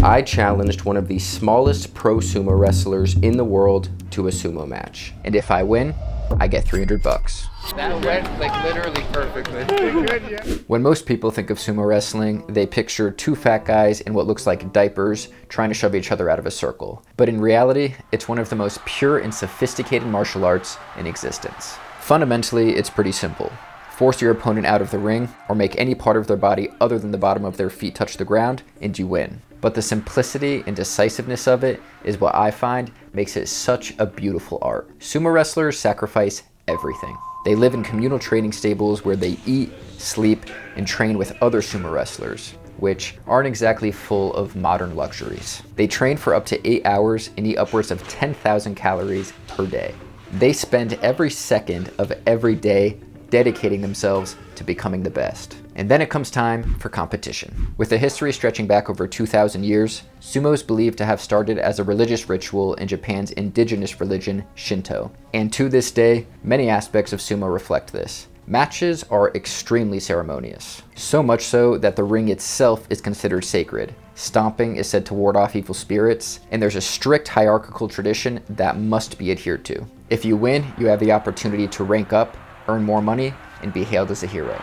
I challenged one of the smallest pro sumo wrestlers in the world to a sumo match. And if I win, I get $300. That went like literally perfectly. Good, yeah. When most people think of sumo wrestling, they picture two fat guys in what looks like diapers trying to shove each other out of a circle. But in reality, it's one of the most pure and sophisticated martial arts in existence. Fundamentally, it's pretty simple. Force your opponent out of the ring, or make any part of their body other than the bottom of their feet touch the ground, and you win. But the simplicity and decisiveness of it is what I find makes it such a beautiful art. Sumo wrestlers sacrifice everything. They live in communal training stables where they eat, sleep, and train with other sumo wrestlers, which aren't exactly full of modern luxuries. They train for up to 8 hours and eat upwards of 10,000 calories per day. They spend every second of every day dedicating themselves to becoming the best. And then it comes time for competition. With a history stretching back over 2,000 years, sumo is believed to have started as a religious ritual in Japan's indigenous religion, Shinto. And to this day, many aspects of sumo reflect this. Matches are extremely ceremonious, so much so that the ring itself is considered sacred. Stomping is said to ward off evil spirits, and there's a strict hierarchical tradition that must be adhered to. If you win, you have the opportunity to rank up, earn more money, and be hailed as a hero.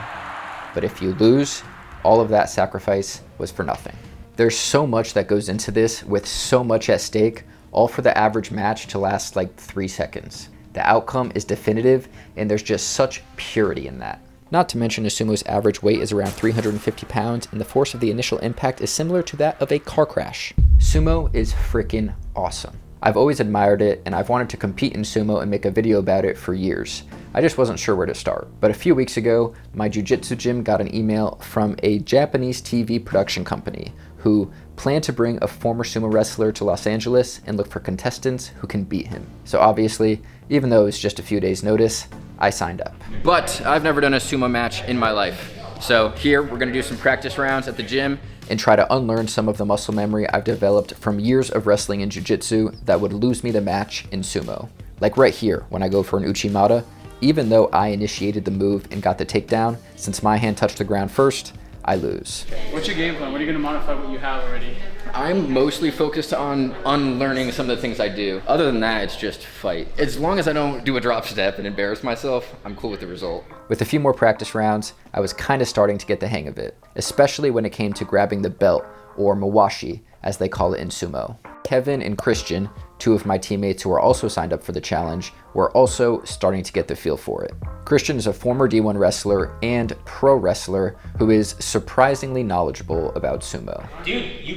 But if you lose, all of that sacrifice was for nothing. There's so much that goes into this with so much at stake, all for the average match to last like 3 seconds. The outcome is definitive, and there's just such purity in that. Not to mention a sumo's average weight is around 350 pounds, and the force of the initial impact is similar to that of a car crash. Sumo is freaking awesome. I've always admired it, and I've wanted to compete in sumo and make a video about it for years. I just wasn't sure where to start. But a few weeks ago, my jiu-jitsu gym got an email from a Japanese TV production company who plan to bring a former sumo wrestler to Los Angeles and look for contestants who can beat him. So obviously, even though it was just a few days' notice, I signed up. But I've never done a sumo match in my life. So here, we're gonna do some practice rounds at the gym and try to unlearn some of the muscle memory I've developed from years of wrestling and jiu-jitsu that would lose me the match in sumo. Like right here, when I go for an uchimata, even though I initiated the move and got the takedown, since my hand touched the ground first, I lose. What's your game plan? What are you gonna modify what you have already? I'm mostly focused on unlearning some of the things I do. Other than that, it's just fight. As long as I don't do a drop step and embarrass myself, I'm cool with the result. With a few more practice rounds, I was kind of starting to get the hang of it, especially when it came to grabbing the belt, or mawashi, as they call it in sumo. Kevin and Christian, two of my teammates who are also signed up for the challenge, were also starting to get the feel for it. Christian is a former D1 wrestler and pro wrestler who is surprisingly knowledgeable about sumo. Dude,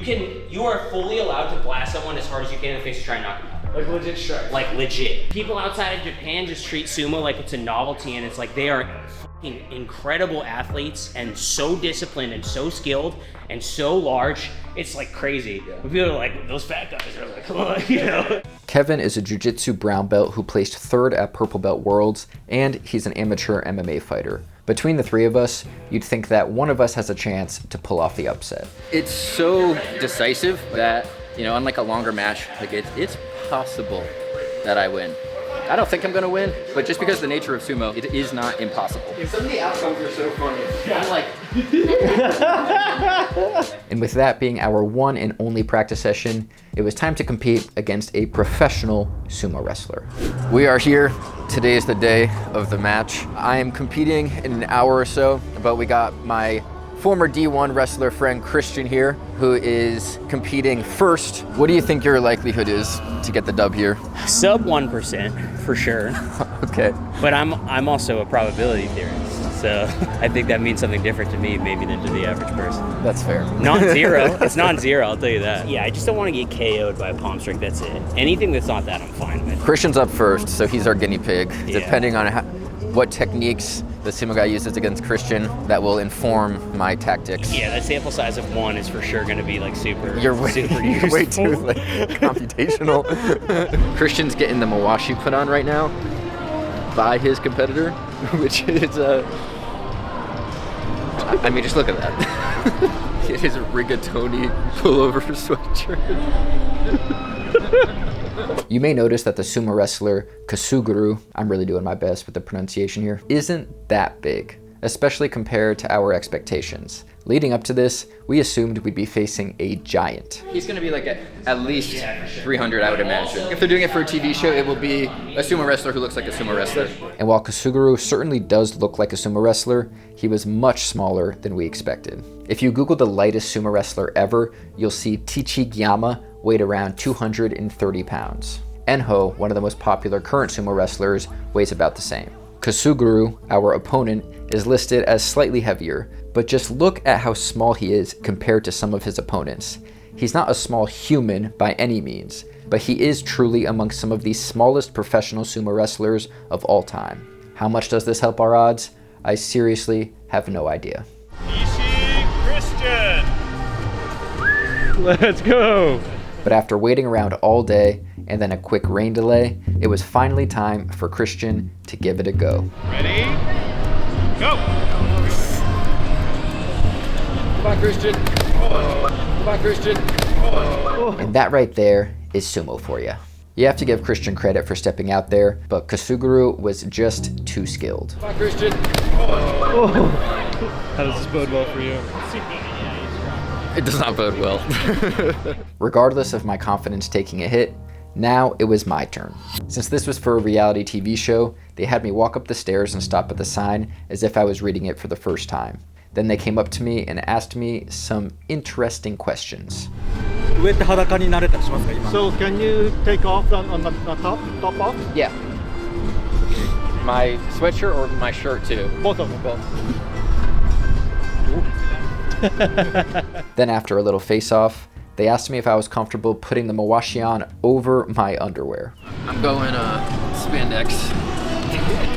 you are fully allowed to blast someone as hard as you can in the face to try and knock them out. Like legit strike. Like legit. People outside of Japan just treat sumo like it's a novelty, and it's like they are fucking incredible athletes and so disciplined and so skilled and so large. It's like crazy. But people are like, those fat guys are like, come on, you know? Kevin is a jiu-jitsu brown belt who placed 3rd at Purple Belt Worlds, and he's an amateur MMA fighter. Between the three of us, you'd think that one of us has a chance to pull off the upset. It's so decisive that, you know, unlike a longer match, like it's possible that I win. I don't think I'm gonna win, but just because of the nature of sumo, it is not impossible. Some of the outcomes are so funny. I'm like... And with that being our one and only practice session, it was time to compete against a professional sumo wrestler. We are here. Today is the day of the match. I am competing in an hour or so, but we got my former D1 wrestler friend Christian here, who is competing first. What do you think your likelihood is to get the dub here? Sub 1% for sure. Okay. But I'm also a probability theorist, so I think that means something different to me maybe than to the average person. That's fair. Non-zero. It's non-zero, I'll tell you that. Yeah, I just don't want to get KO'd by a palm strike, that's it. Anything that's not that, I'm fine with. Christian's up first, so he's our guinea pig. Yeah. Depending on what techniques the sumo guy uses against Christian, that will inform my tactics. Yeah, that sample size of 1 is for sure going to be like super. You're way too like, computational. Christian's getting the mawashi put on right now by his competitor, which is I mean, just look at that. It is a rigatoni pullover sweatshirt. You may notice that the sumo wrestler Kasuguru, I'm really doing my best with the pronunciation here, isn't that big. especially compared to our expectations. Leading up to this, we assumed we'd be facing a giant. He's gonna be like at least 300, I would imagine. If they're doing it for a TV show, it will be a sumo wrestler who looks like a sumo wrestler. And while Kasuguru certainly does look like a sumo wrestler, he was much smaller than we expected. If you Google the lightest sumo wrestler ever, you'll see Tichigiyama weighed around 230 pounds. Enho, one of the most popular current sumo wrestlers, weighs about the same. Kasuguru, our opponent, is listed as slightly heavier, but just look at how small he is compared to some of his opponents. He's not a small human by any means, but he is truly among some of the smallest professional sumo wrestlers of all time. How much does this help our odds? I seriously have no idea. Christian! Let's go! But after waiting around all day and then a quick rain delay, it was finally time for Christian to give it a go. Ready? Go! Come on, Christian. Come on, Christian. And that right there is sumo for you. You have to give Christian credit for stepping out there, but Kasuguru was just too skilled. Come on, Christian. How does this bode well for you? It does not bode well. Regardless of my confidence taking a hit, now it was my turn. Since this was for a reality TV show, they had me walk up the stairs and stop at the sign as if I was reading it for the first time. Then they came up to me and asked me some interesting questions. So can you take off on the top off? Yeah. My sweatshirt or my shirt too? Both of them. Both. Then after a little face-off, they asked me if I was comfortable putting the mawashi on over my underwear. I'm going spandex.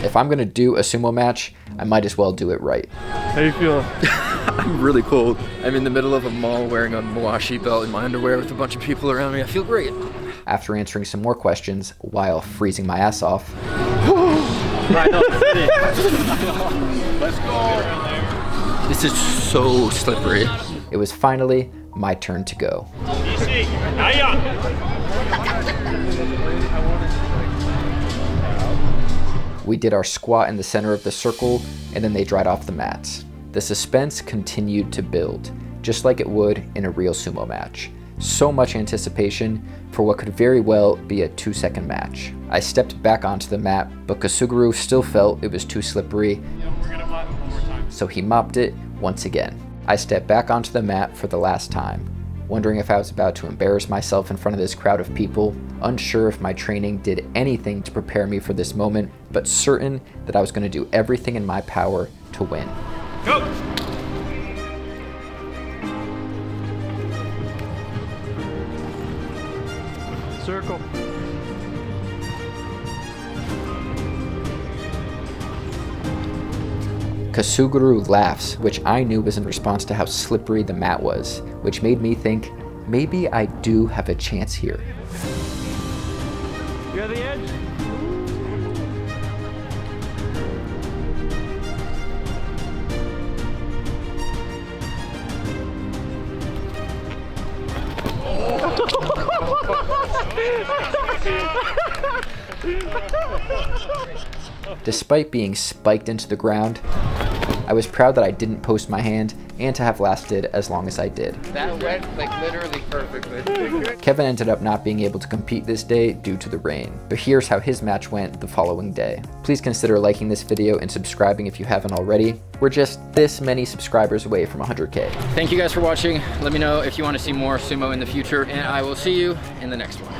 If I'm gonna do a sumo match, I might as well do it right. How you feel? I'm really cold. I'm in the middle of a mall wearing a mawashi belt in my underwear with a bunch of people around me. I feel great. After answering some more questions while freezing my ass off, Let's go! This is so slippery. it was finally my turn to go. Easy. Naya! We did our squat in the center of the circle, and then they dried off the mats. The suspense continued to build, just like it would in a real sumo match. So much anticipation for what could very well be a 2-second match. I stepped back onto the mat, but Kasuguru still felt it was too slippery, so he mopped it once again. I stepped back onto the mat for the last time, wondering if I was about to embarrass myself in front of this crowd of people, unsure if my training did anything to prepare me for this moment, but certain that I was going to do everything in my power to win. Go! Circle. Kasuguru laughs, which I knew was in response to how slippery the mat was, which made me think, maybe I do have a chance here. You got the edge? Despite being spiked into the ground, I was proud that I didn't post my hand and to have lasted as long as I did. That went like literally perfectly. Kevin ended up not being able to compete this day due to the rain, but here's how his match went the following day. Please consider liking this video and subscribing if you haven't already. We're just this many subscribers away from 100K. Thank you guys for watching. Let me know if you want to see more sumo in the future, and I will see you in the next one.